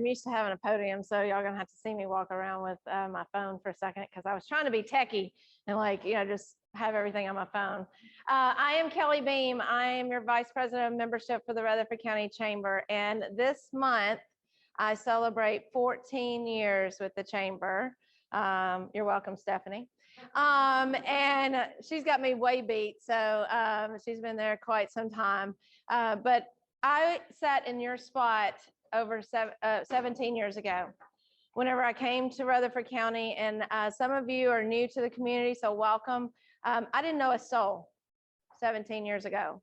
used to having a podium, so y'all gonna have to see me walk around with my phone for a second because I was trying to be techie and just have everything on my phone. I am Kelly Beam. I am your Vice President of Membership for the Rutherford County Chamber, and this month I celebrate 14 years with the Chamber. You're welcome, Stephanie. And she's got me way beat, so she's been there quite some time. But I sat in your spot over 17 years ago whenever I came to Rutherford County, and some of you are new to the community, so welcome. I didn't know a soul 17 years ago,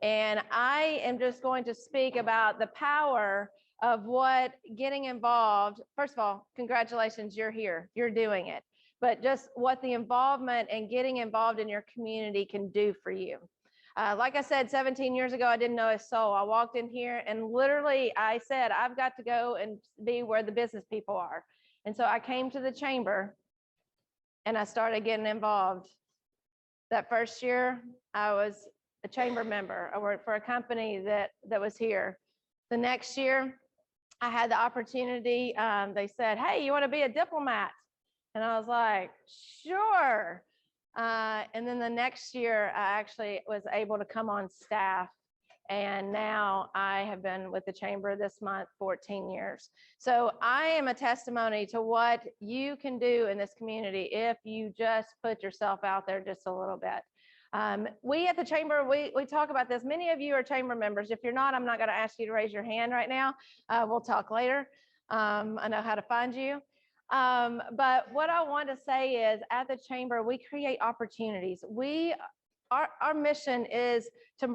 and I am just going to speak about the power of what getting involved. First of all, congratulations, you're here, you're doing it, but just what the involvement and getting involved in your community can do for you. Like I said, 17 years ago, I didn't know a soul. I walked in here and literally I said, I've got to go and be where the business people are. And so I came to the Chamber and I started getting involved. That first year, I was a Chamber member. I worked for a company that was here. The next year, I had the opportunity. They said, hey, you want to be a diplomat? And I was like, sure. And then the next year, I actually was able to come on staff. And now I have been with the Chamber this month, 14 years. So I am a testimony to what you can do in this community if you just put yourself out there just a little bit. We at the Chamber, we talk about this. Many of you are Chamber members. If you're not, I'm not going to ask you to raise your hand right now. We'll talk later. I know how to find you. But what I want to say is at the Chamber, we create opportunities. Our mission is to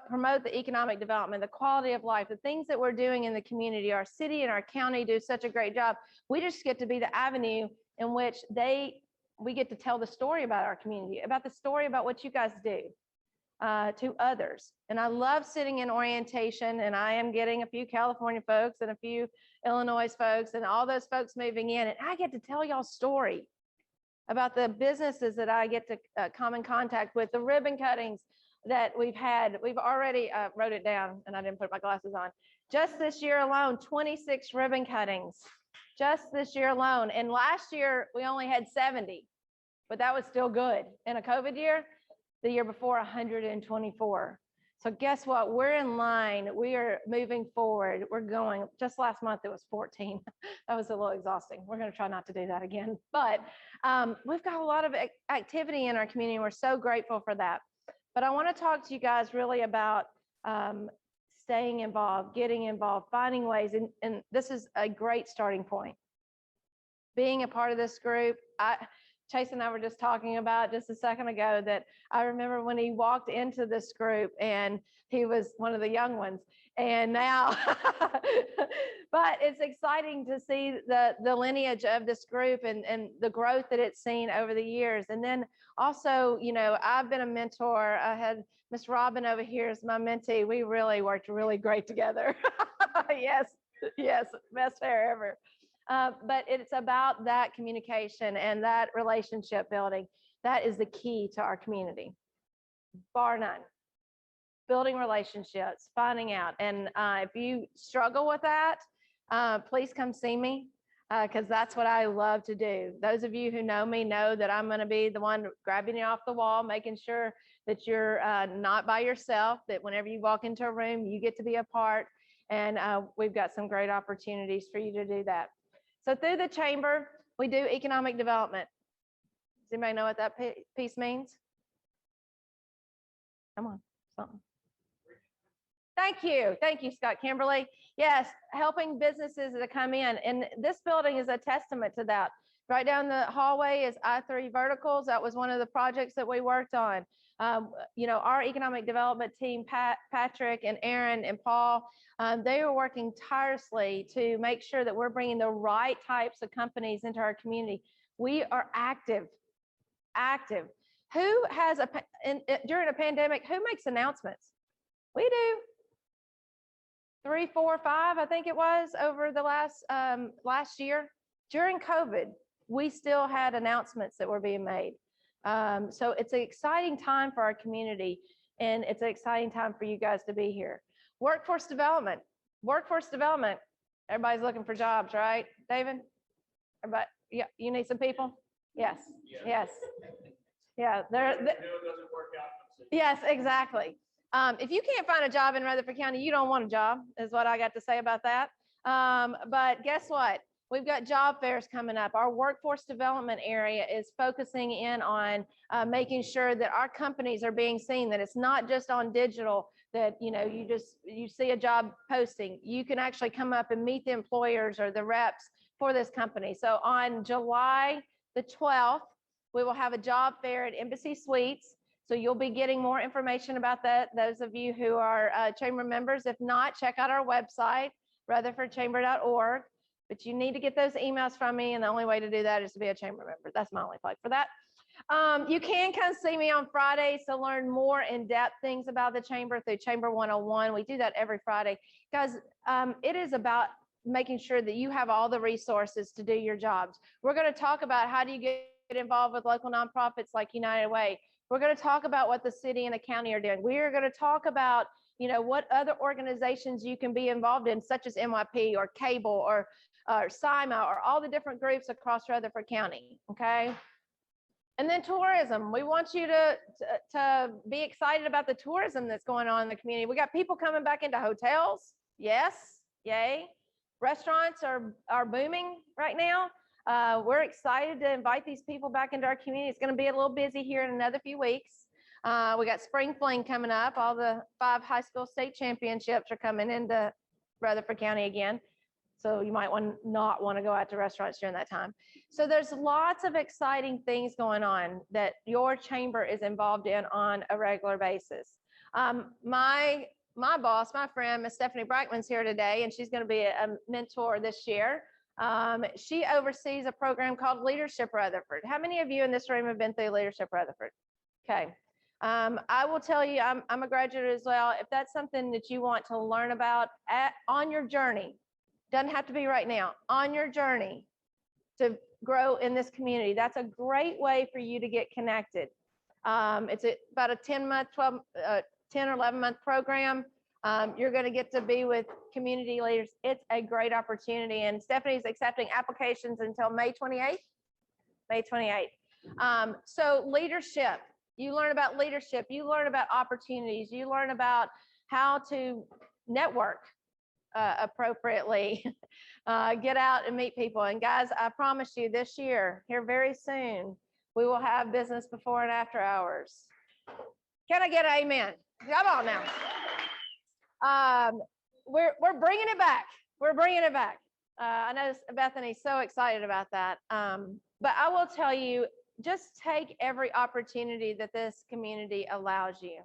promote the economic development, the quality of life, the things that we're doing in the community. Our city and our county do such a great job. We just get to be the avenue in which we get to tell the story about our community, about the story about what you guys do to others. And I love sitting in orientation, and I am getting a few California folks and a few Illinois folks and all those folks moving in, and I get to tell y'all story about the businesses that I get to come in contact with, the ribbon cuttings that we've had. We've already wrote it down, and I didn't put my glasses on. Just this year alone, 26 ribbon cuttings. Just this year alone. And last year, we only had 70, but that was still good. In a COVID year, the year before, 124. So guess what? We're in line. We are moving forward. We're going. Just last month, it was 14. That was a little exhausting. We're going to try not to do that again. But we've got a lot of activity in our community. We're so grateful for that. But I want to talk to you guys really about staying involved, getting involved, finding ways. And this is a great starting point. Being a part of this group, Chase and I were just talking about just a second ago that I remember when he walked into this group and he was one of the young ones, and now, but it's exciting to see the lineage of this group and the growth that it's seen over the years. And then also, I've been a mentor. I had Miss Robin over here as my mentee. We really worked really great together. Yes, best hair ever. But it's about that communication and that relationship building. That is the key to our community, bar none. Building relationships, finding out. And if you struggle with that, please come see me, because that's what I love to do. Those of you who know me know that I'm going to be the one grabbing you off the wall, making sure that you're not by yourself, that whenever you walk into a room, you get to be a part. And we've got some great opportunities for you to do that. So through the Chamber, we do economic development. Does anybody know what that piece means? Come on, something. Thank you, Scott Kimberly. Yes, helping businesses to come in. And this building is a testament to that. Right down the hallway is I3 Verticals. That was one of the projects that we worked on. Our economic development team, Patrick and Aaron and Paul, they are working tirelessly to make sure that we're bringing the right types of companies into our community. We are active. Who has during a pandemic, who makes announcements? We do. 3, 4, 5, I think it was, over the last year. During COVID, we still had announcements that were being made. So it's an exciting time for our community, and it's an exciting time for you guys to be here. Workforce development. Everybody's looking for jobs, right, David? Everybody, yeah, you need some people? Yes, yes. Yeah, yes, exactly. If you can't find a job in Rutherford County, you don't want a job, is what I got to say about that. But guess what? We've got job fairs coming up. Our workforce development area is focusing in on making sure that our companies are being seen, that it's not just on digital, that you see a job posting. You can actually come up and meet the employers or the reps for this company. So on July the 12th, we will have a job fair at Embassy Suites. So you'll be getting more information about that. Those of you who are chamber members, if not, check out our website, rutherfordchamber.org. But you need to get those emails from me, and the only way to do that is to be a chamber member. That's my only plug for that. You can come see me on Fridays to learn more in-depth things about the chamber through Chamber 101. We do that every Friday because it is about making sure that you have all the resources to do your jobs. We're going to talk about how do you get involved with local nonprofits like United Way. We're going to talk about what the city and the county are doing. We are going to talk about, what other organizations you can be involved in, such as MYP or Cable or SIMA or all the different groups across Rutherford County. Okay. And then tourism. We want you to be excited about the tourism that's going on in the community. We got people coming back into hotels. Yes. Yay. Restaurants are booming right now. We're excited to invite these people back into our community. It's going to be a little busy here in another few weeks. We got Spring Fling coming up. All the 5 high school state championships are coming into Rutherford County again. So you might not want to go out to restaurants during that time. So there's lots of exciting things going on that your chamber is involved in on a regular basis. My boss, my friend, Miss Stephanie Brackman's here today, and she's going to be a mentor this year. She oversees a program called Leadership Rutherford. How many of you in this room have been through Leadership Rutherford? Okay. I will tell you, I'm a graduate as well. If that's something that you want to learn about on your journey, doesn't have to be right now, on your journey to grow in this community, that's a great way for you to get connected. It's about a 10 or 11-month program. You're going to get to be with community leaders. It's a great opportunity. And Stephanie's accepting applications until May 28th. May 28th. So leadership, you learn about leadership, you learn about opportunities, you learn about how to network appropriately, get out and meet people. And guys, I promise you this year, here very soon, we will have business before and after hours. Can I get an amen? Come on now. We're bringing it back. We're bringing it back. I know Bethany's so excited about that. But I will tell you, just take every opportunity that this community allows you.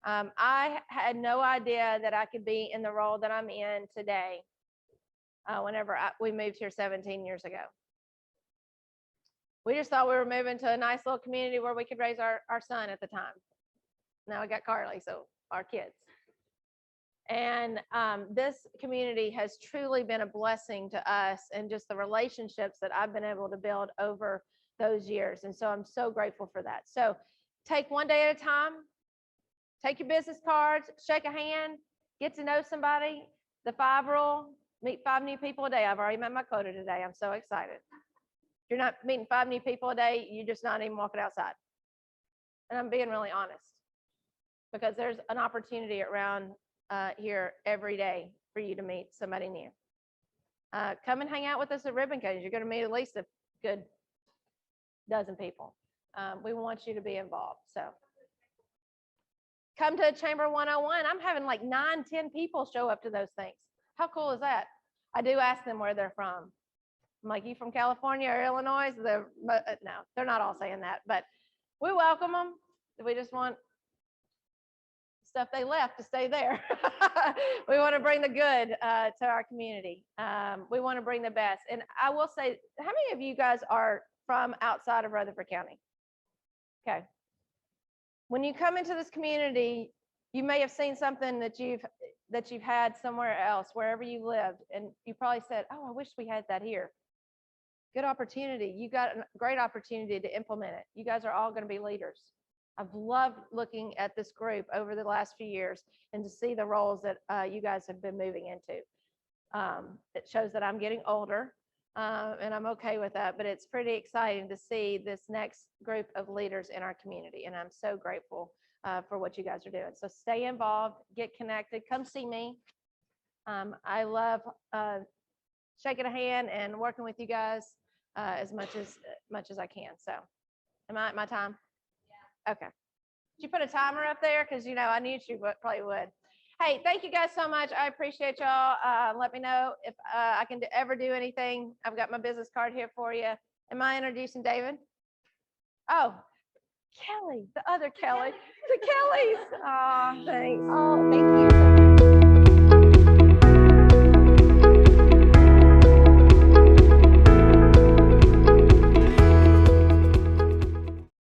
I had no idea that I could be in the role that I'm in today whenever we moved here 17 years ago. We just thought we were moving to a nice little community where we could raise our son at the time. Now we got Carly, so our kids. And this community has truly been a blessing to us and just the relationships that I've been able to build over those years. And so I'm so grateful for that. So take one day at a time, take your business cards, shake a hand, get to know somebody. The 5 rule, meet 5 new people a day. I've already met my quota today. I'm so excited. If you're not meeting 5 new people a day, you're just not even walking outside. And I'm being really honest because there's an opportunity around here every day for you to meet somebody new. Come and hang out with us at Ribbon Cutting. You're going to meet at least a good dozen people. We want you to be involved. So come to Chamber 101. I'm having like 9, 10 people show up to those things. How cool is that? I do ask them where they're from. I'm like, you from California or Illinois? No, they're not all saying that, but we welcome them. We just want stuff they left to stay there. We want to bring the good to our community. We want to bring the best. And I will say, how many of you guys are from outside of Rutherford County? Okay. When you come into this community, you may have seen something that you've had somewhere else, wherever you lived, and you probably said, oh, I wish we had that here. Good opportunity. You got a great opportunity to implement it. You guys are all going to be leaders. I've loved looking at this group over the last few years and to see the roles that you guys have been moving into. It shows that I'm getting older, and I'm okay with that, but it's pretty exciting to see this next group of leaders in our community, and I'm so grateful for what you guys are doing. So stay involved, get connected, come see me. I love shaking a hand and working with you guys as much as I can. So am I at my time? Yeah. Okay. Did you put a timer up there? Because, I knew you probably would. Hey, thank you guys so much. I appreciate y'all. Let me know if I can ever do anything. I've got my business card here for you. Am I introducing David? Oh, Kelly, the other Kelly, the Kellys. Oh, thanks. Oh, thank you so much.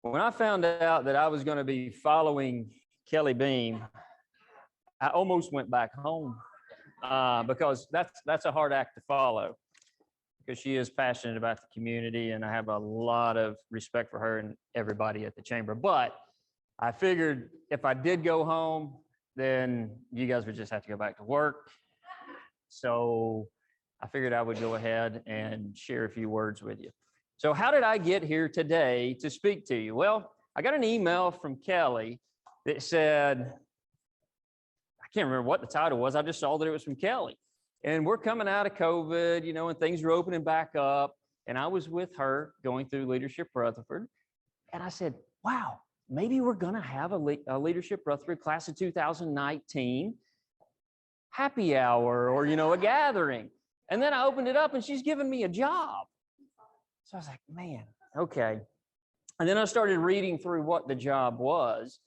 When I found out that I was going to be following Kelly Beam, I almost went back home because that's a hard act to follow, because she is passionate about the community, and I have a lot of respect for her and everybody at the chamber. But I figured if I did go home, then you guys would just have to go back to work. So I figured I would go ahead and share a few words with you. So how did I get here today to speak to you? Well, I got an email from Kelly that said, I can't remember what the title was. I just saw that it was from Kelly. And we're coming out of COVID, and things are opening back up. And I was with her going through Leadership Rutherford. And I said, wow, maybe we're going to have a Leadership Rutherford class of 2019 happy hour or, a gathering. And then I opened it up and she's giving me a job. So I was like, man, okay. And then I started reading through what the job was.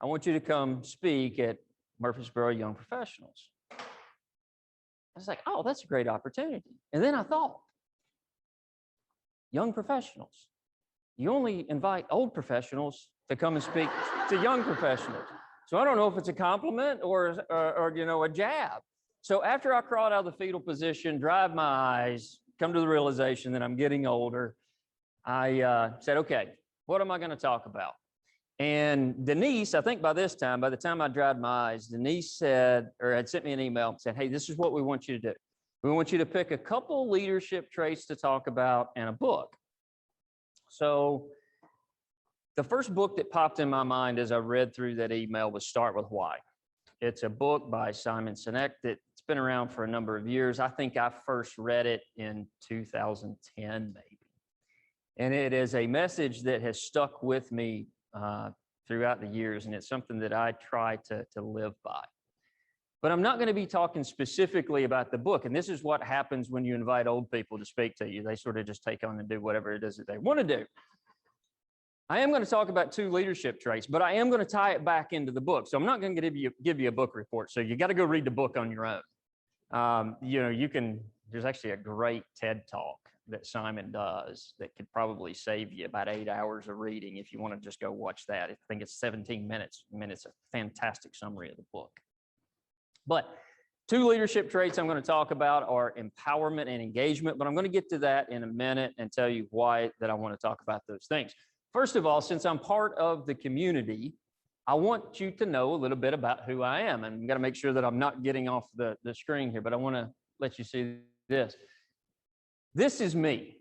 I want you to come speak at Murfreesboro Young Professionals. I was like, oh, that's a great opportunity. And then I thought, young professionals, you only invite old professionals to come and speak to young professionals. So I don't know if it's a compliment or a jab. So after I crawled out of the fetal position, dried my eyes, come to the realization that I'm getting older, I said, okay, what am I going to talk about? And Denise, I think by the time I dried my eyes, Denise said, or had sent me an email and said, hey, this is what we want you to do. We want you to pick a couple leadership traits to talk about and a book. So the first book that popped in my mind as I read through that email was Start With Why. It's a book by Simon Sinek that's been around for a number of years. I think I first read it in 2010, maybe. And it is a message that has stuck with me throughout the years, and it's something that I try to live by. But I'm not going to be talking specifically about the book, and this is what happens when you invite old people to speak to you. They sort of just take on and do whatever it is that they want to do. I am going to talk about 2 leadership traits, but I am going to tie it back into the book. So I'm not going to give you a book report. So you got to go read the book on your own. There's actually a great TED Talk that Simon does that could probably save you about 8 hours of reading if you want to just go watch that. I think it's 17 minutes. I mean, it's a fantastic summary of the book. But 2 leadership traits I'm going to talk about are empowerment and engagement, but I'm going to get to that in a minute and tell you why that I want to talk about those things. First of all, since I'm part of the community, I want you to know a little bit about who I am. And I'm going to make sure that I'm not getting off the screen here, but I want to let you see this. This is me.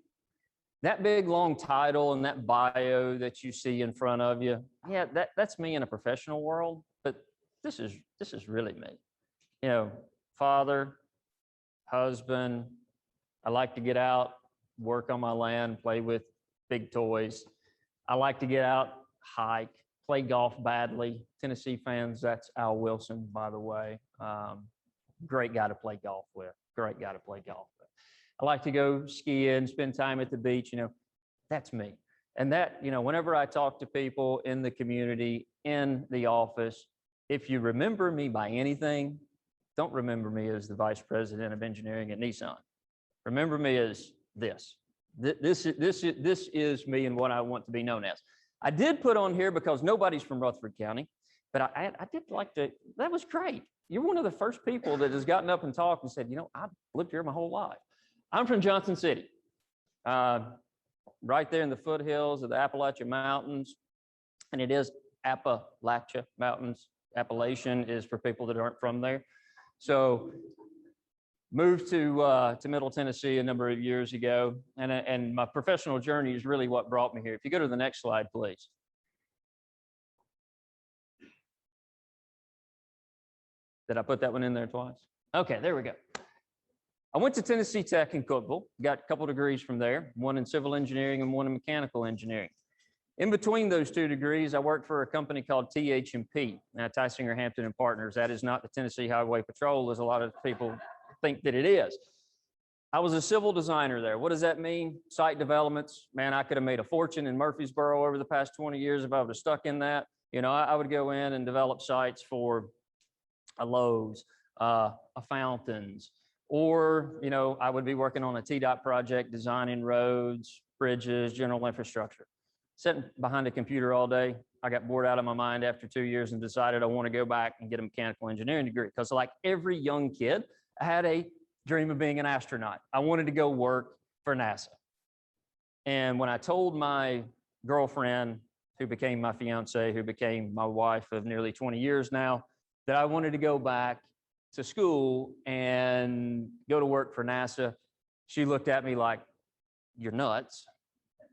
That big, long title and that bio that you see in front of you, yeah, that's me in a professional world, but this is really me. Father, husband, I like to get out, work on my land, play with big toys. I like to get out, hike, play golf badly. Tennessee fans, that's Al Wilson, by the way. Great guy to play golf with. Great guy to play golf with. I like to go skiing, spend time at the beach. That's me. And that, whenever I talk to people in the community, in the office, if you remember me by anything, don't remember me as the vice president of engineering at Nissan. Remember me as this. This is me and what I want to be known as. I did put on here because nobody's from Rutherford County, but I did like to, that was great. You're one of the first people that has gotten up and talked and said, I've lived here my whole life. I'm from Johnson City, right there in the foothills of the Appalachian Mountains, and it is Appalachia Mountains. Appalachian is for people that aren't from there. So moved to Middle Tennessee a number of years ago, and my professional journey is really what brought me here. If you go to the next slide, please. Did I put that one in there twice? Okay, there we go. I went to Tennessee Tech in Cookeville, got a couple degrees from there, one in civil engineering and one in mechanical engineering. In between those two degrees, I worked for a company called TH&P, Tysinger Hampton and Partners. That is not the Tennessee Highway Patrol, as a lot of people think that it is. I was a civil designer there. What does that mean? Site developments. Man, I could have made a fortune in Murfreesboro over the past 20 years if I would have stuck in that. You know, I would go in and develop sites for a Lowe's, a Fountains, or, you know, I would be working on a TDOT project, designing roads, bridges, general infrastructure. Sitting behind a computer all day, I got bored out of my mind after 2 years and decided I want to go back and get a mechanical engineering degree. Because like every young kid, I had a dream of being an astronaut. I wanted to go work for NASA. And when I told my girlfriend, who became my fiance, who became my wife of nearly 20 years now, that I wanted to go back to school and go to work for NASA, she looked at me like, "You're nuts."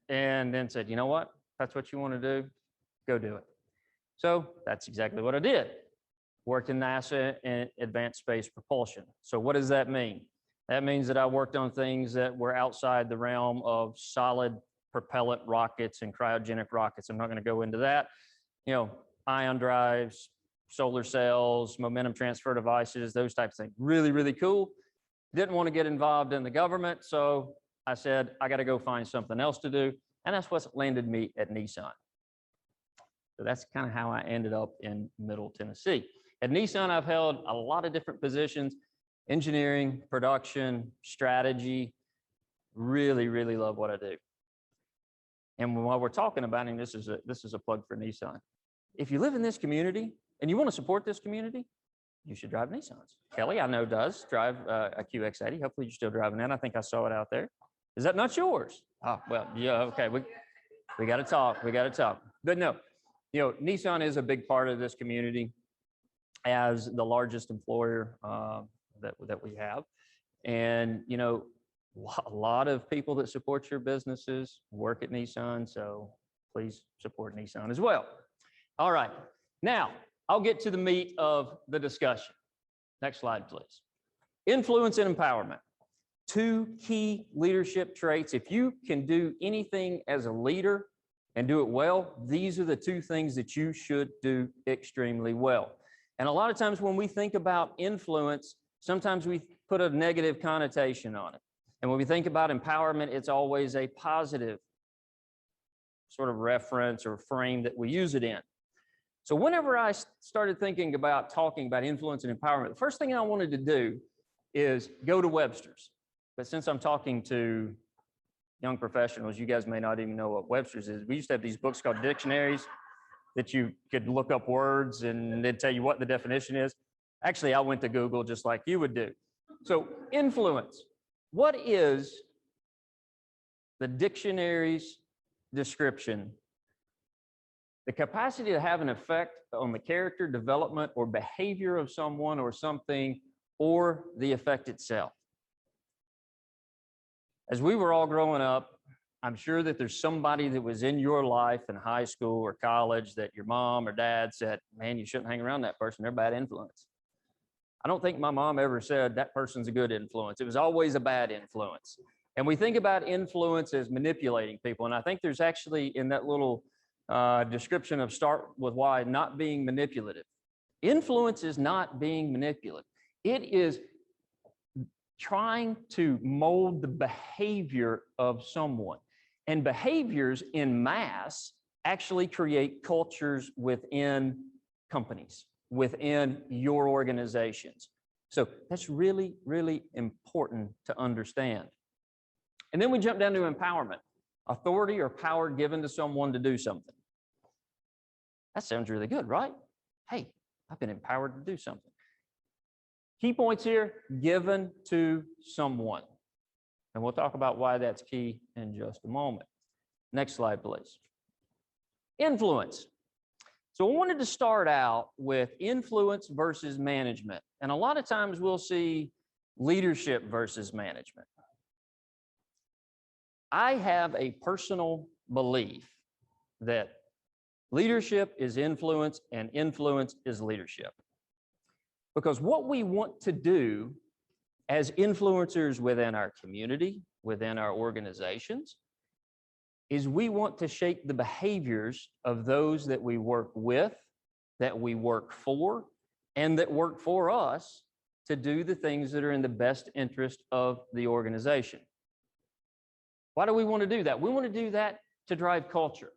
And then said, "You know what? That's what you want to do. Go do it." So that's exactly what I did. Worked in NASA in advanced space propulsion. So what does that mean? That means that I worked on things that were outside the realm of solid propellant rockets and cryogenic rockets. I'm not going to go into that. You know, ion drives, solar cells, momentum transfer devices, those types of things. Really, really cool. Didn't want to get involved in the government. So I said, I got to go find something else to do. And that's what's landed me at Nissan. So that's kind of how I ended up in Middle Tennessee. At Nissan, I've held a lot of different positions: engineering, production, strategy. Really, really love what I do. And while we're talking about it, this is a plug for Nissan. If you live in this community and you want to support this community, you should drive Nissans. Kelly, I know, does drive a QX80. Hopefully you're still driving that. I think I saw it out there. Is that not yours? Oh, well, yeah, okay. We got to talk. We got to talk. But no, you know, Nissan is a big part of this community as the largest employer that we have. And, you know, a lot of people that support your businesses work at Nissan. So please support Nissan as well. All right. Now, I'll get to the meat of the discussion. Next slide, please. Influence and empowerment. Two key leadership traits. If you can do anything as a leader and do it well, these are the two things that you should do extremely well. And a lot of times when we think about influence, sometimes we put a negative connotation on it. And when we think about empowerment, it's always a positive sort of reference or frame that we use it in. So whenever I started thinking about talking about influence and empowerment, the first thing I wanted to do is go to Webster's. But since I'm talking to young professionals, you guys may not even know what Webster's is. We used to have these books called dictionaries that you could look up words and they'd tell you what the definition is. Actually, I went to Google just like you would do. So influence. What is the dictionary's description? The capacity to have an effect on the character, development, or behavior of someone or something, or the effect itself. As we were all growing up, I'm sure that there's somebody that was in your life in high school or college that your mom or dad said, "Man, you shouldn't hang around that person. They're a bad influence." I don't think my mom ever said that person's a good influence. It was always a bad influence. And we think about influence as manipulating people. And I think there's actually in that little description of start with why, not being manipulative. Influence is not being manipulative. It is trying to mold the behavior of someone. And behaviors in mass actually create cultures within companies, within your organizations. So that's really, really important to understand. And then we jump down to empowerment, authority or power given to someone to do something. That sounds really good, right? Hey, I've been empowered to do something. Key points here, given to someone. And we'll talk about why that's key in just a moment. Next slide, please. Influence. So I wanted to start out with influence versus management. And a lot of times we'll see, Leadership versus management. I have a personal belief that leadership is influence and influence is leadership. Because what we want to do as influencers within our community, within our organizations, is we want to shape the behaviors of those that we work with, that we work for, and that work for us to do the things that are in the best interest of the organization. Why do we want to do that? We want to do that to drive culture.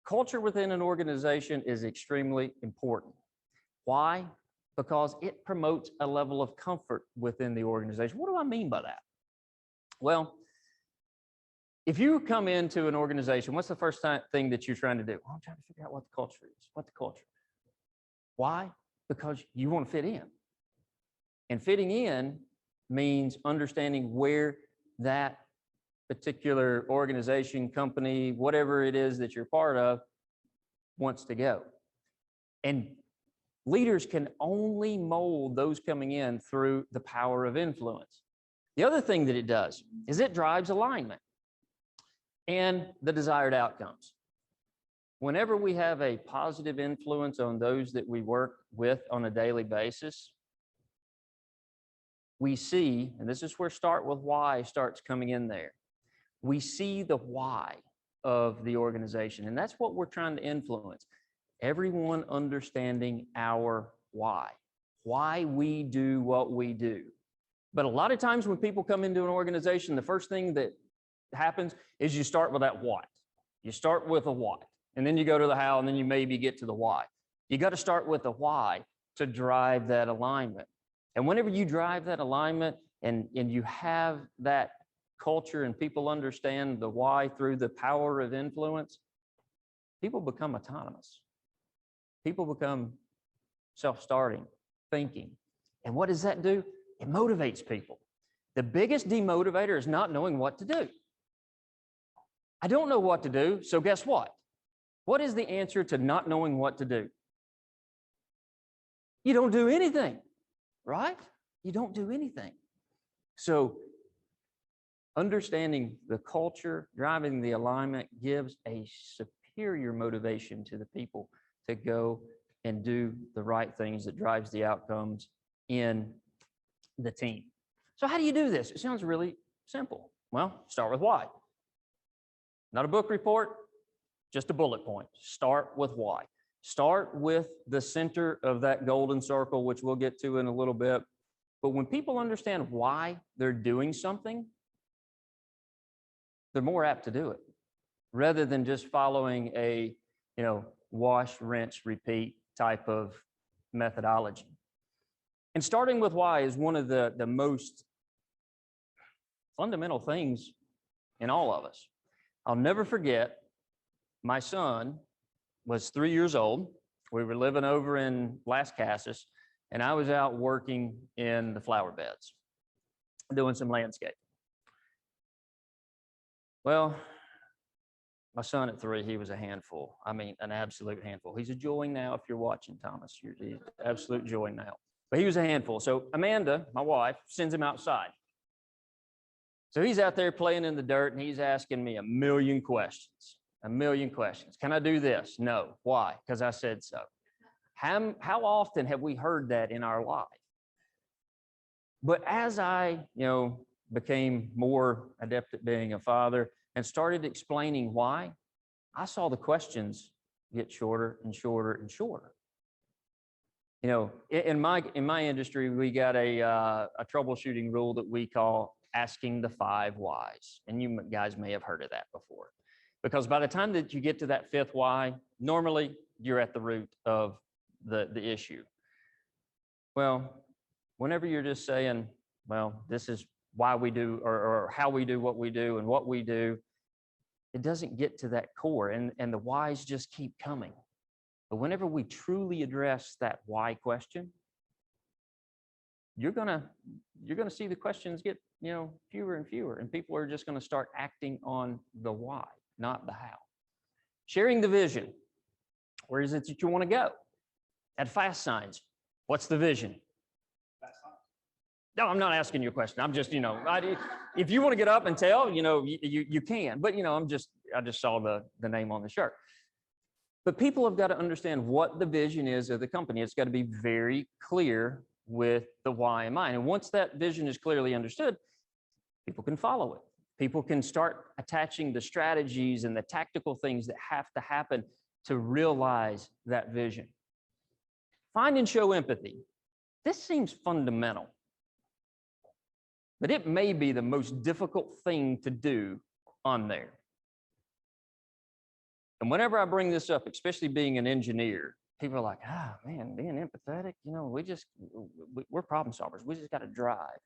Culture within an organization is extremely important. Why? Because it promotes a level of comfort within the organization. What do I mean by that? Well, if you come into an organization, what's the first thing that you're trying to do? Well, I'm trying to figure out what the culture is. What the culture is. Why? Because you want to fit in. And fitting in means understanding where that particular organization, company, whatever it is that you're part of, wants to go. And leaders can only mold those coming in through the power of influence. The other thing that it does is it drives alignment and the desired outcomes. Whenever we have a positive influence on those that we work with on a daily basis, we see, and this is where start with why starts coming in there. We see the why of the organization, and that's what we're trying to influence. Everyone understanding our why we do what we do. But a lot of times when people come into an organization, the first thing that happens is you start with that what. You start with a what, and then you go to the how, and then you maybe get to the why. You got to start with the why to drive that alignment. And whenever you drive that alignment and you have that culture and people understand the why through the power of influence, people become autonomous. People become self-starting, thinking. And what does that do? It motivates people. The biggest demotivator is not knowing what to do. I don't know what to do, so guess what? What is the answer to not knowing what to do? You don't do anything, right? You don't do anything. So understanding the culture, driving the alignment gives a superior motivation to the people to go and do the right things that drives the outcomes in the team. So how do you do this? It sounds really simple. Well, start with why. Not a book report, just a bullet point. Start with why. Start with the center of that golden circle, which we'll get to in a little bit. But when people understand why they're doing something, they're more apt to do it rather than just following a, wash, rinse, repeat type of methodology. And starting with why is one of the most fundamental things in all of us. I'll never forget, my son was 3 years old. We were living over in Las Casas, and I was out working in the flower beds, doing some landscape. Well, my son at 3, he was a handful. I mean, an absolute handful. He's a joy now if you're watching, Thomas. He's an absolute joy now. But he was a handful. So Amanda, my wife, sends him outside. So he's out there playing in the dirt, and he's asking me a million questions. Can I do this? No. Why? Because I said so. How often have we heard that in our life? But as I, became more adept at being a father and started explaining why, I saw the questions get shorter and shorter and shorter. In my industry, we got a troubleshooting rule that we call asking the 5 whys. And you guys may have heard of that before. Because by the time that you get to that 5th why, normally you're at the root of the issue. Well, whenever you're just saying, well, this is why we do or how we do what we do and what we do, it doesn't get to that core, and the whys just keep coming. But whenever we truly address that why question, you're gonna see the questions get fewer and fewer, and people are just gonna start acting on the why, not the how. Sharing the vision. Where is it that you want to go? At fast signs, what's the vision? No, I'm not asking you a question. I'm just, if you want to get up and tell, you can. But, I just saw the name on the shirt. But people have got to understand what the vision is of the company. It's got to be very clear with the why in mind. And once that vision is clearly understood, people can follow it. People can start attaching the strategies and the tactical things that have to happen to realize that vision. Find and show empathy. This seems fundamental, but it may be the most difficult thing to do on there. And whenever I bring this up, especially being an engineer, people are like, man, being empathetic, we're problem solvers. We just got to drive.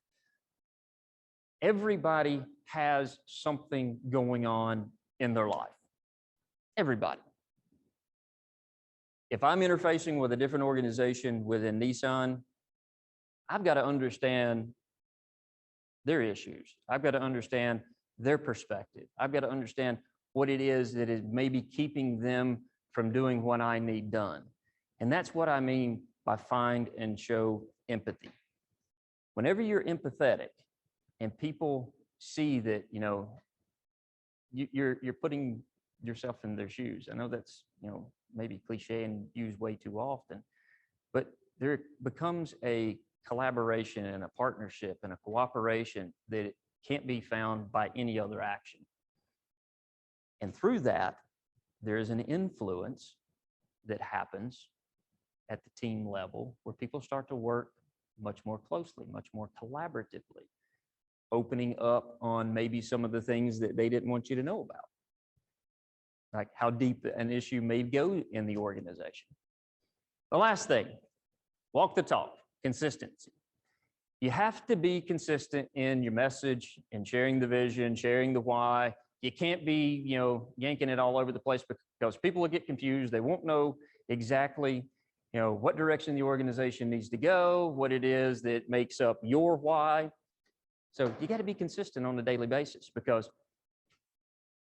Everybody has something going on in their life. Everybody. If I'm interfacing with a different organization within Nissan, I've got to understand their issues. I've got to understand their perspective. I've got to understand what it is that is maybe keeping them from doing what I need done. And that's what I mean by find and show empathy. Whenever you're empathetic and people see that, you're putting yourself in their shoes. I know that's, maybe cliche and used way too often, but there becomes a collaboration and a partnership and a cooperation that can't be found by any other action. And through that, there is an influence that happens at the team level where people start to work much more closely, much more collaboratively, opening up on maybe some of the things that they didn't want you to know about, like how deep an issue may go in the organization. The last thing, walk the talk, consistency. You have to be consistent in your message and sharing the vision, sharing the why. You can't be, yanking it all over the place because people will get confused. They won't know exactly, what direction the organization needs to go, what it is that makes up your why. So you got to be consistent on a daily basis because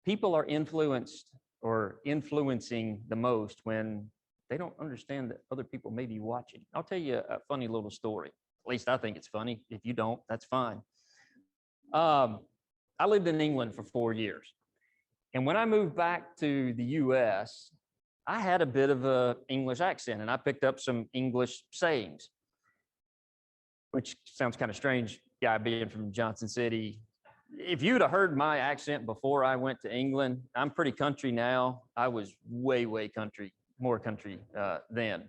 people are influenced or influencing the most when they don't understand that other people may be watching. I'll tell you a funny little story. At least I think it's funny. If you don't, that's fine. I lived in England for 4 years. And when I moved back to the US, I had a bit of an English accent and I picked up some English sayings, which sounds kind of strange, guy being from Johnson City. If you'd have heard my accent before I went to England, I'm pretty country now. I was way country, more country then.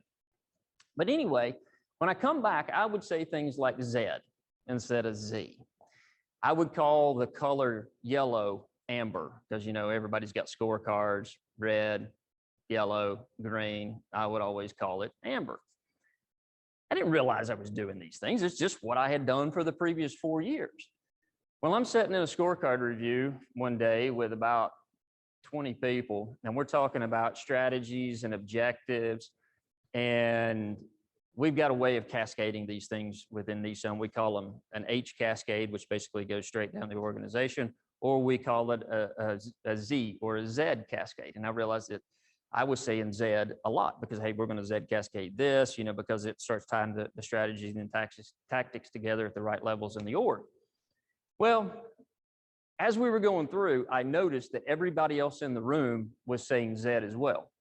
But anyway, when I come back, I would say things like Z instead of Z. I would call the color yellow amber because, everybody's got scorecards, red, yellow, green. I would always call it amber. I didn't realize I was doing these things. It's just what I had done for the previous 4 years. Well, I'm sitting in a scorecard review one day with about 20 people, and we're talking about strategies and objectives, and we've got a way of cascading these things within Nissan. We call them an H cascade, which basically goes straight down the organization, or we call it a Z or a Z cascade. And I realized that I was saying Z a lot because, hey, we're going to Z cascade this, because it starts tying the strategies and tactics together at the right levels in the org. Well, as we were going through, I noticed that everybody else in the room was saying Z as well.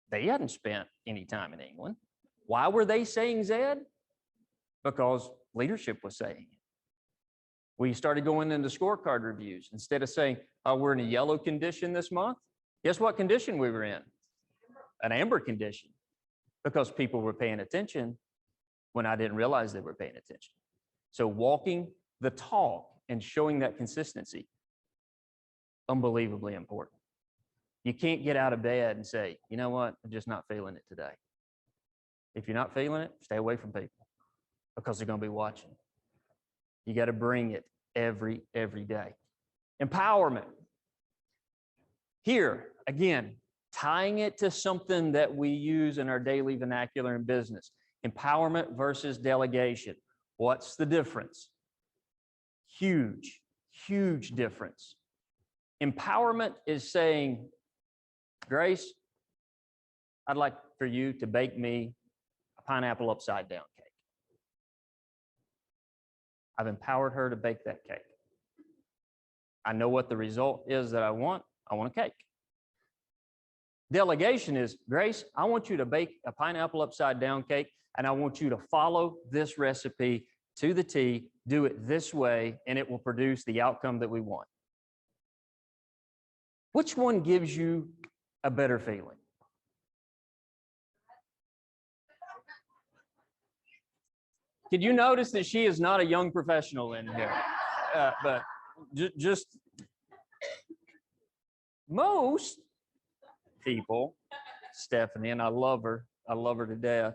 They hadn't spent any time in England. Why were they saying Z? Because leadership was saying it. We started going into scorecard reviews. Instead of saying, oh, we're in a yellow condition this month, guess what condition we were in? An amber condition, because people were paying attention when I didn't realize they were paying attention. So walking the talk and showing that consistency, unbelievably important. You can't get out of bed and say, you know what, I'm just not feeling it today. If you're not feeling it, stay away from people because they're going to be watching. You got to bring it every day. Empowerment. Here, again, tying it to something that we use in our daily vernacular in business. Empowerment versus delegation. What's the difference? Huge difference. Empowerment is saying, Grace, I'd like for you to bake me a pineapple upside down cake. I've empowered her to bake that cake. I know what the result is that I want. I want a cake. Delegation is, Grace, I want you to bake a pineapple upside down cake, and I want you to follow this recipe to the T, do it this way, and it will produce the outcome that we want. Which one gives you a better feeling? Did you notice that she is not a young professional in here? But just most people, Stephanie, and I love her to death.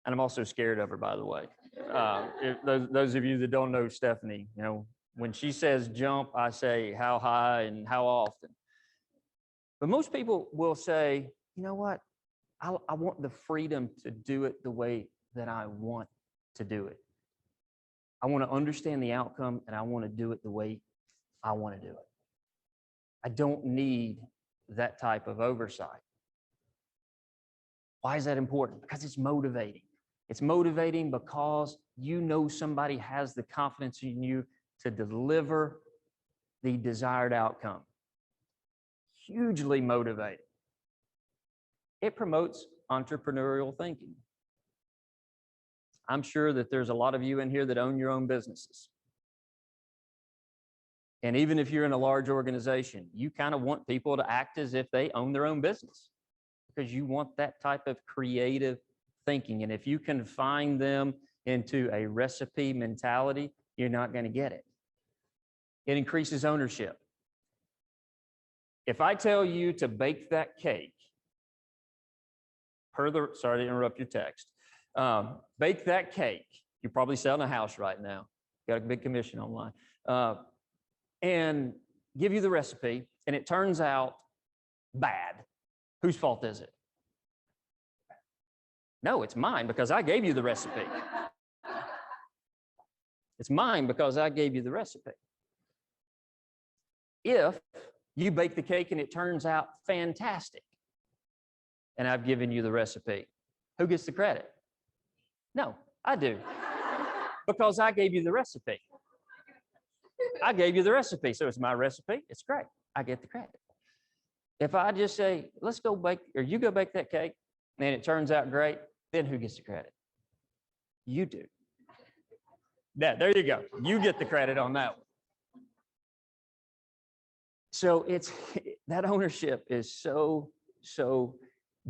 And I'm also scared of her, by the way. Those of you that don't know Stephanie, you know, when she says jump, I say how high and how often. But most people will say, you know what? I want the freedom to do it the way that I want to do it. I want to understand the outcome, and I want to do it the way I want to do it. I don't need that type of oversight. Why is that important? Because it's motivating. It's motivating because you know somebody has the confidence in you to deliver the desired outcome. Hugely motivating. It promotes entrepreneurial thinking. I'm sure that there's a lot of you in here that own your own businesses. And even if you're in a large organization, you kind of want people to act as if they own their own business because you want that type of creative thinking. And if you confine them into a recipe mentality, you're not going to get it. It increases ownership. If I tell you to bake that cake, sorry to interrupt your text, bake that cake, you're probably selling a house right now, got a big commission online, and give you the recipe, and it turns out bad, whose fault is it? No, it's mine because I gave you the recipe. It's mine because I gave you the recipe. If you bake the cake and it turns out fantastic, and I've given you the recipe, who gets the credit? No, I do. Because I gave you the recipe. I gave you the recipe, so it's my recipe. It's great. I get the credit. If I just say, let's go bake, or you go bake that cake, and it turns out great, then who gets the credit? You do. Yeah, there you go. You get the credit on that one. So that ownership is so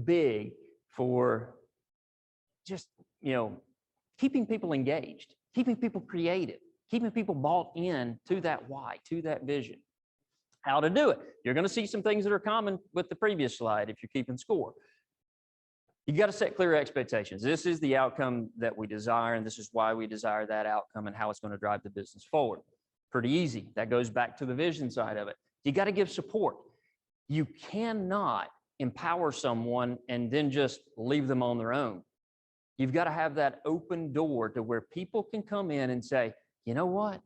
big for just, keeping people engaged, keeping people creative, keeping people bought in to that why, to that vision. How to do it. You're going to see some things that are common with the previous slide if you're keeping score. You got to set clear expectations. This is the outcome that we desire, and this is why we desire that outcome and how it's going to drive the business forward. Pretty easy. That goes back to the vision side of it. You got to give support. You cannot empower someone and then just leave them on their own. You've got to have that open door to where people can come in and say, you know what?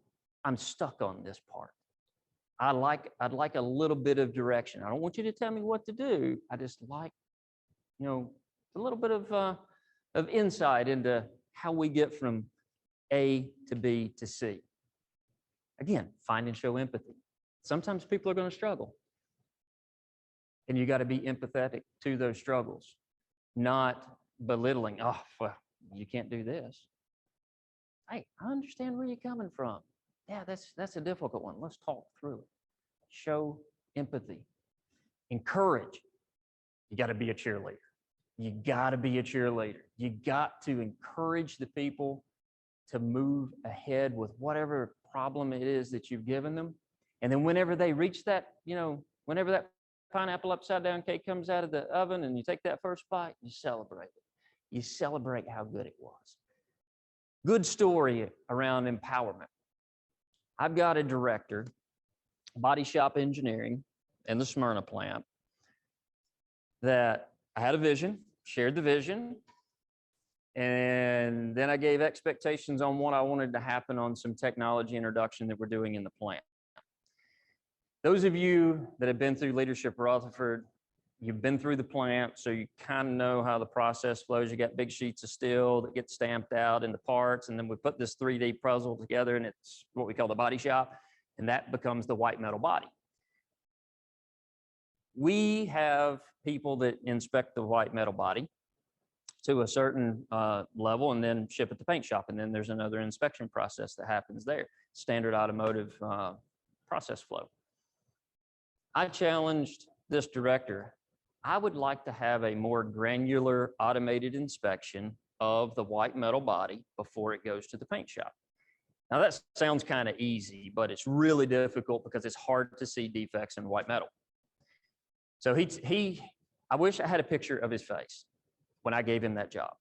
I'm stuck on this part. I'd like a little bit of direction. I don't want you to tell me what to do. I just like, a little bit of insight into how we get from A to B to C. Again, find and show empathy. Sometimes people are going to struggle. And you got to be empathetic to those struggles, not belittling. Oh, well, you can't do this. Hey, I understand where you're coming from. Yeah, that's a difficult one. Let's talk through it. Show empathy. Encourage. You got to be a cheerleader. You got to be a cheerleader. You got to encourage the people to move ahead with whatever problem it is that you've given them. And then whenever they reach that, whenever that pineapple upside down cake comes out of the oven and you take that first bite, you celebrate it. You celebrate how good it was. Good story around empowerment. I've got a director, body shop engineering in the Smyrna plant, that I had a vision, shared the vision, and then I gave expectations on what I wanted to happen on some technology introduction that we're doing in the plant. Those of you that have been through Leadership Rutherford you've been through the plant, so you kind of know how the process flows. You got big sheets of steel that get stamped out into parts, and then we put this 3D puzzle together, and it's what we call the body shop, and that becomes the white metal body. We have people that inspect the white metal body to a certain level and then ship it to the paint shop, and then there's another inspection process that happens there. Standard automotive process flow. I challenged this director. I would like to have a more granular automated inspection of the white metal body before it goes to the paint shop. Now that sounds kind of easy, but it's really difficult because it's hard to see defects in white metal. So I wish I had a picture of his face when I gave him that job,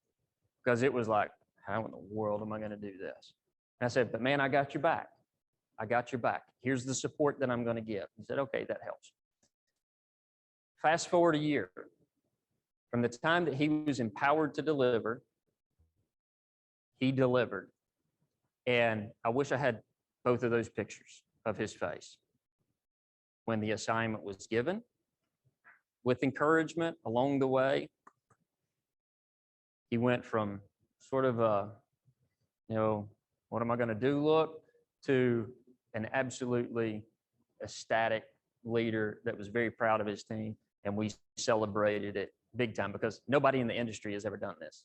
because it was like, how in the world am I going to do this? And I said, but man, I got your back. I got your back. Here's the support that I'm going to give. He said, okay, that helps. Fast forward a year. From the time that he was empowered to deliver, he delivered. And I wish I had both of those pictures of his face when the assignment was given, with encouragement along the way. He went from sort of a, what am I going to do look, to an absolutely ecstatic leader that was very proud of his team. And we celebrated it big time, because nobody in the industry has ever done this.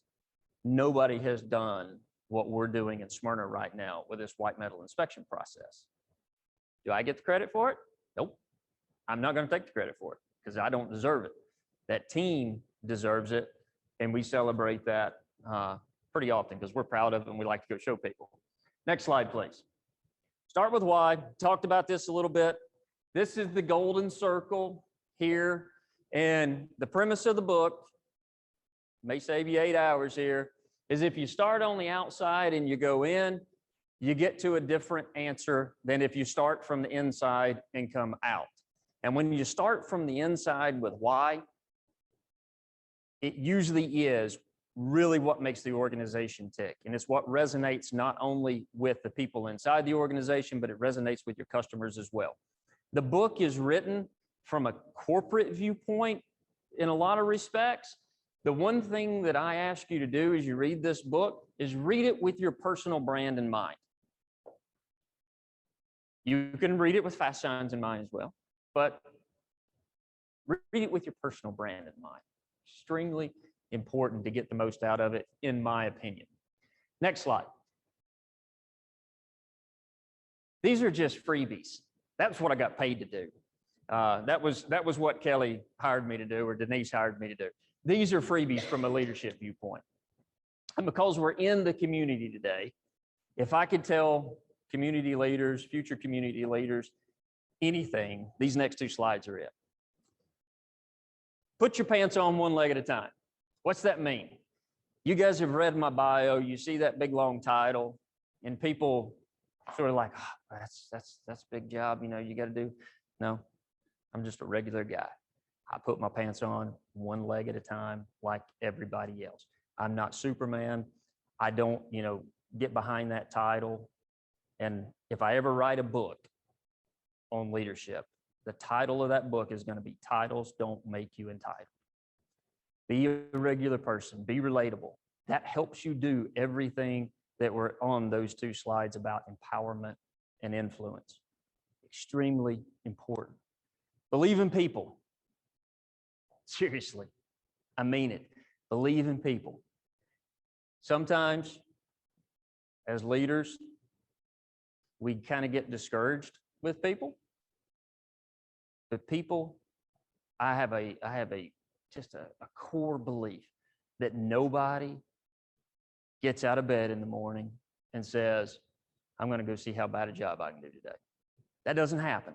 Nobody has done what we're doing in Smyrna right now with this white metal inspection process. Do I get the credit for it? Nope. I'm not going to take the credit for it because I don't deserve it. That team deserves it, and we celebrate that pretty often because we're proud of it and we like to go show people. Next slide, please. Start with why. Talked about this a little bit. This is the golden circle here, and the premise of the book, may save you 8 hours here, is if you start on the outside and you go in, you get to a different answer than if you start from the inside and come out. And when you start from the inside with why, it usually is really what makes the organization tick. And it's what resonates not only with the people inside the organization, but it resonates with your customers as well. The book is written from a corporate viewpoint in a lot of respects. The one thing that I ask you to do as you read this book is read it with your personal brand in mind. You can read it with fast signs in mind as well, but read it with your personal brand in mind. Extremely important to get the most out of it, in my opinion. Next slide. These are just freebies. That's what I got paid to do. That was what Kelly hired me to do, or Denise hired me to do. These are freebies from a leadership viewpoint. And because we're in the community today, if I could tell community leaders, future community leaders, anything, these next 2 slides are it. Put your pants on one leg at a time. What's that mean? You guys have read my bio, you see that big long title, and people sort of like, oh, that's a big job, you got to do. No, I'm just a regular guy. I put my pants on one leg at a time like everybody else. I'm not Superman. I don't, get behind that title. And if I ever write a book on leadership, the title of that book is going to be Titles Don't Make You Entitled. Be a regular person, be relatable. That helps you do everything that were on those 2 slides about empowerment and influence. Extremely important. Believe in people. Seriously, I mean it. Believe in people. Sometimes, as leaders, we kind of get discouraged with people. But people, I have just a core belief that nobody gets out of bed in the morning and says, I'm going to go see how bad a job I can do today. That doesn't happen.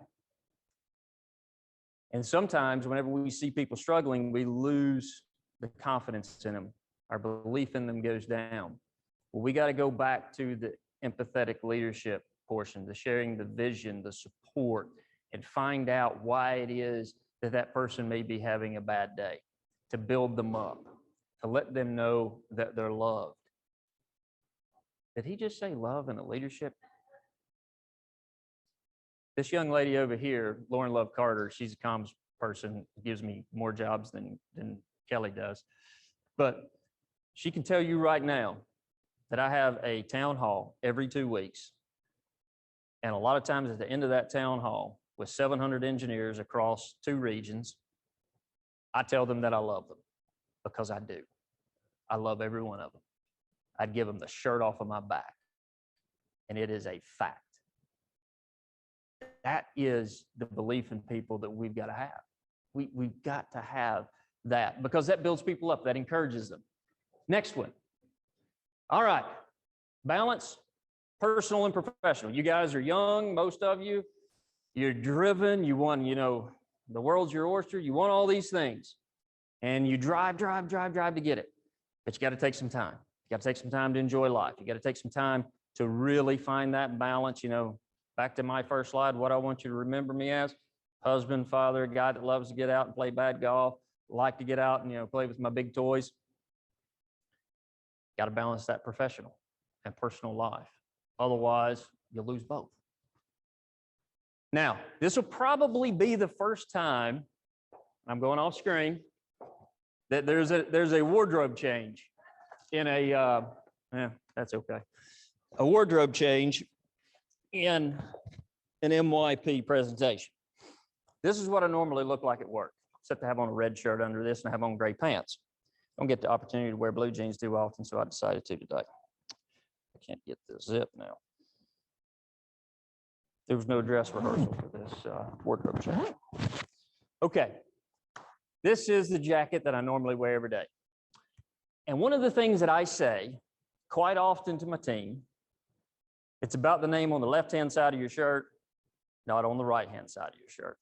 And sometimes whenever we see people struggling, we lose the confidence in them. Our belief in them goes down. Well, we got to go back to the empathetic leadership portion, the sharing the vision, the support, and find out why it is that that person may be having a bad day, to build them up, to let them know that they're loved. Did he just say love in a leadership? This young lady over here, Lauren Love Carter, she's a comms person, gives me more jobs than Kelly does. But she can tell you right now that I have a town hall every 2 weeks. And a lot of times at the end of that town hall with 700 engineers across 2 regions, I tell them that I love them because I do. I love every one of them. I'd give them the shirt off of my back. And it is a fact. That is the belief in people that we've got to have. We've got to have that because that builds people up, that encourages them. Next one. All right. Balance, personal and professional. You guys are young, most of you. You're driven. You want, the world's your oyster. You want all these things. And you drive to get it. But you got to take some time. You got to take some time to enjoy life. You got to take some time to really find that balance. Back to my first slide, what I want you to remember me as: husband, father, a guy that loves to get out and play bad golf, like to get out and, play with my big toys. Got to balance that professional and personal life. Otherwise, you'll lose both. Now, this will probably be the first time, I'm going off screen, that there's a wardrobe change in that's okay. A wardrobe change in an MYP presentation. This is what I normally look like at work, except to have on a red shirt under this and I have on gray pants. Don't get the opportunity to wear blue jeans too often, so I decided to today. I can't get the zip now. There was no dress rehearsal for this wardrobe change. Okay, this is the jacket that I normally wear every day. And one of the things that I say quite often to my team, it's about the name on the left-hand side of your shirt, not on the right-hand side of your shirt.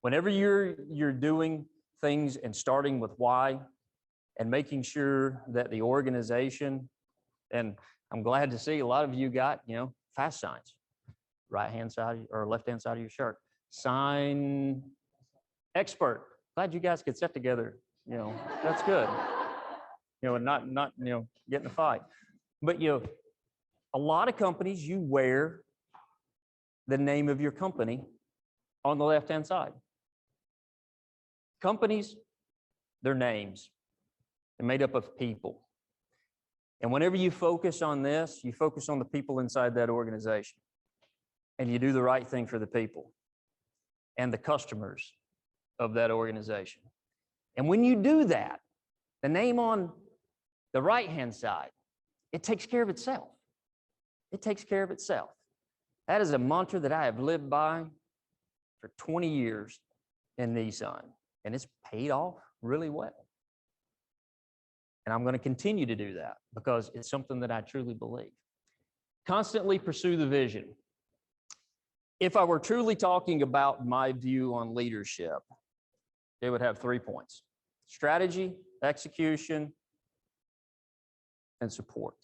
Whenever you're doing things and starting with why and making sure that the organization, and I'm glad to see a lot of you got, fast signs, right-hand side or left-hand side of your shirt. Sign expert. Glad you guys could sit together. That's good. And not get in a fight. But a lot of companies, you wear the name of your company on the left-hand side. Companies, they're names. They're made up of people. And whenever you focus on this, you focus on the people inside that organization. And you do the right thing for the people and the customers of that organization. And when you do that, the name on the right-hand side, it takes care of itself. It takes care of itself. That is a mantra that I have lived by for 20 years in Nissan, and it's paid off really well. And I'm going to continue to do that because it's something that I truly believe. Constantly pursue the vision. If I were truly talking about my view on leadership, it would have 3 points: strategy, execution, and support.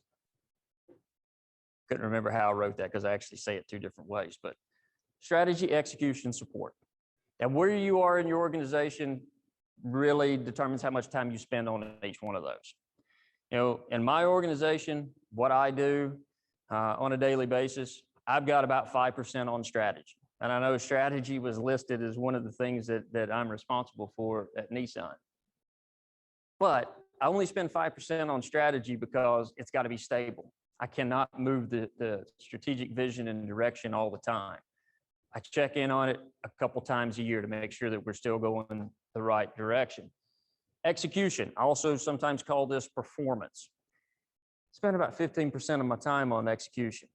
Couldn't remember how I wrote that because I actually say it 2 different ways, but strategy, execution, support. And where you are in your organization really determines how much time you spend on each one of those. In my organization, what I do on a daily basis, I've got about 5% on strategy. And I know strategy was listed as one of the things that I'm responsible for at Nissan. But I only spend 5% on strategy because it's got to be stable. I cannot move the strategic vision and direction all the time. I check in on it a couple times a year to make sure that we're still going the right direction. Execution, I also sometimes call this performance. I spend about 15% of my time on execution,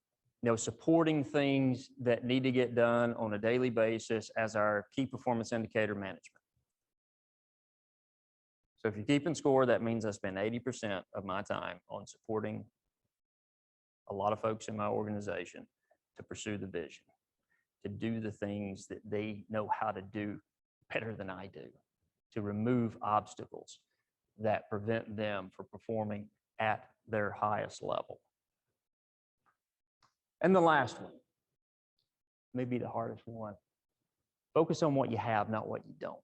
supporting things that need to get done on a daily basis as our key performance indicator management. So if you're keeping score, that means I spend 80% of my time on supporting a lot of folks in my organization to pursue the vision, to do the things that they know how to do better than I do, to remove obstacles that prevent them from performing at their highest level. And the last one, maybe the hardest one, focus on what you have, not what you don't.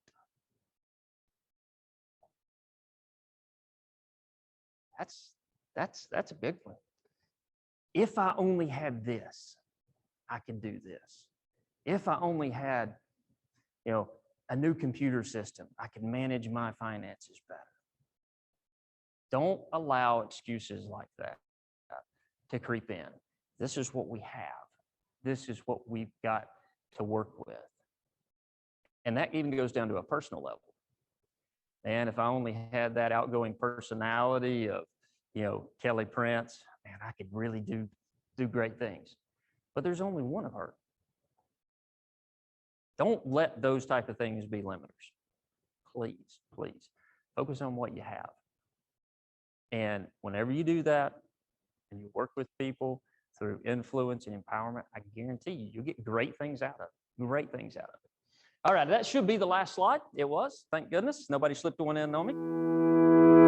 That's a big one. If I only had this, I could do this. If I only had, a a new computer system. I can manage my finances better. Don't allow excuses like that to creep in. This is what we have. This is what we've got to work with. And that even goes down to a personal level. And if I only had that outgoing personality of, Kelly Prince, man, I could really do great things. But there's only one of her. Don't let those type of things be limiters. Please, please focus on what you have. And whenever you do that and you work with people through influence and empowerment, I guarantee you'll get great things out of it. Great things out of it. All right, that should be the last slide. It was, thank goodness. Nobody slipped one in on me.